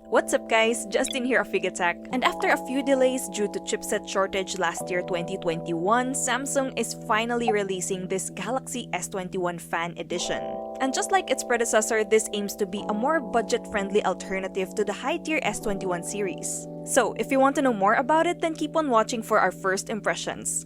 What's up guys, Justin here of Figatech, and after a few delays due to chipset shortage last year 2021, Samsung is finally releasing this Galaxy S21 Fan Edition. And just like its predecessor, this aims to be a more budget-friendly alternative to the high-tier S21 series. So, if you want to know more about it, then keep on watching for our first impressions.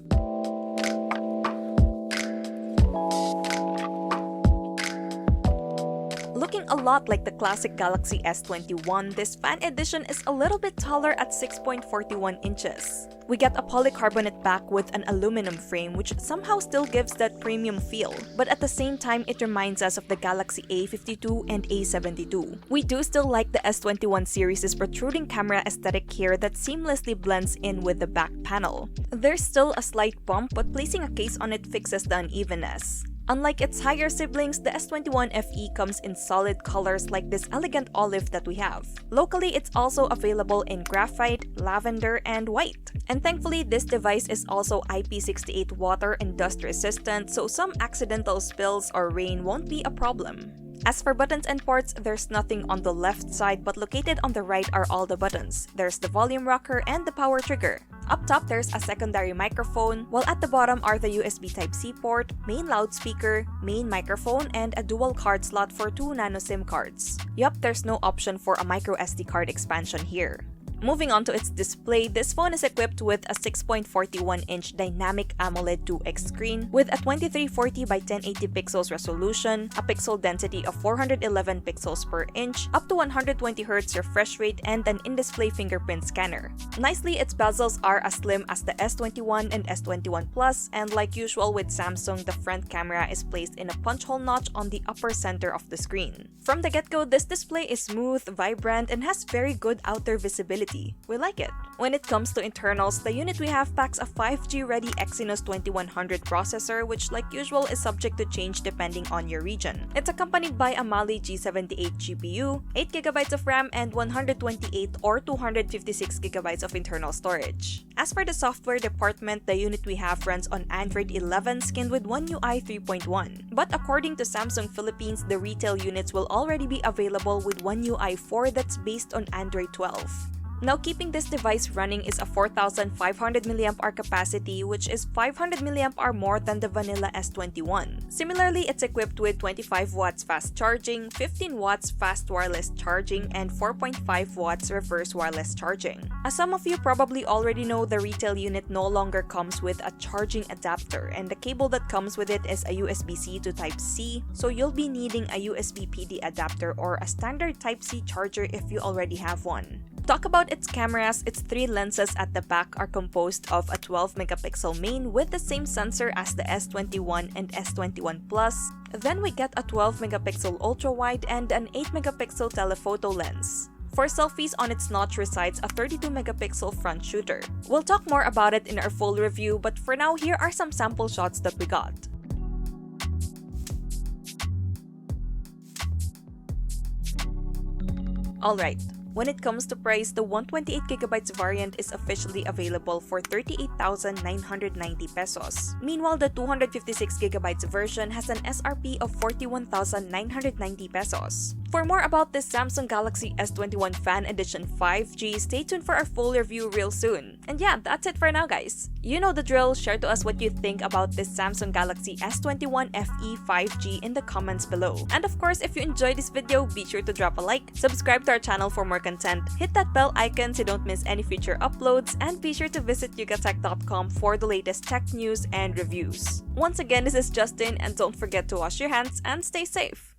Looking a lot like the classic Galaxy S21, this Fan Edition is a little bit taller at 6.41 inches. We get a polycarbonate back with an aluminum frame which somehow still gives that premium feel, but at the same time it reminds us of the Galaxy A52 and A72. We do still like the S21 series' protruding camera aesthetic here that seamlessly blends in with the back panel. There's still a slight bump, but placing a case on it fixes the unevenness. Unlike its higher siblings, the S21 FE comes in solid colors like this elegant olive that we have. Locally, it's also available in graphite, lavender, and white. And thankfully, this device is also IP68 water and dust resistant, so some accidental spills or rain won't be a problem. As for buttons and ports, there's nothing on the left side, but located on the right are all the buttons. There's the volume rocker and the power trigger. Up top, there's a secondary microphone, while at the bottom are the USB Type-C port, main loudspeaker, main microphone, and a dual card slot for 2 nano SIM cards. Yup, there's no option for a micro SD card expansion here. Moving on to its display, this phone is equipped with a 6.41-inch dynamic AMOLED 2X screen with a 2340 by 1080 pixels resolution, a pixel density of 411 pixels per inch, up to 120Hz refresh rate, and an in-display fingerprint scanner. Nicely, its bezels are as slim as the S21 and S21 Plus, and like usual with Samsung, the front camera is placed in a punch hole notch on the upper center of the screen. From the get-go, this display is smooth, vibrant, and has very good outer visibility. We like it. When it comes to internals, the unit we have packs a 5G-ready Exynos 2100 processor, which like usual is subject to change depending on your region. It's accompanied by a Mali G78 GPU, 8GB of RAM, and 128 or 256GB of internal storage. As for the software department, the unit we have runs on Android 11 skinned with One UI 3.1. But according to Samsung Philippines, the retail units will already be available with One UI 4 that's based on Android 12. Now, keeping this device running is a 4500 mAh capacity, which is 500 mAh more than the vanilla S21. Similarly, it's equipped with 25 watts fast charging, 15 watts fast wireless charging, and 4.5 watts reverse wireless charging. As some of you probably already know, the retail unit no longer comes with a charging adapter, and the cable that comes with it is a USB-C to Type-C, so you'll be needing a USB PD adapter or a standard Type-C charger if you already have one. Talk about its cameras, its 3 lenses at the back are composed of a 12-megapixel main with the same sensor as the S21 and S21 Plus. Then we get a 12-megapixel ultra-wide and an 8-megapixel telephoto lens. For selfies, on its notch resides a 32-megapixel front shooter. We'll talk more about it in our full review, but for now, here are some sample shots that we got. Alright. When it comes to price, the 128GB variant is officially available for 38,990 pesos. Meanwhile, the 256GB version has an SRP of 41,990 pesos. For more about this Samsung Galaxy S21 Fan Edition 5G, stay tuned for our full review real soon. And yeah, that's it for now guys. You know the drill, share to us what you think about this Samsung Galaxy S21 FE 5G in the comments below. And of course, if you enjoyed this video, be sure to drop a like, subscribe to our channel for more content, hit that bell icon so you don't miss any future uploads, and be sure to visit yugatech.com for the latest tech news and reviews. Once again, this is Justin, and don't forget to wash your hands and stay safe!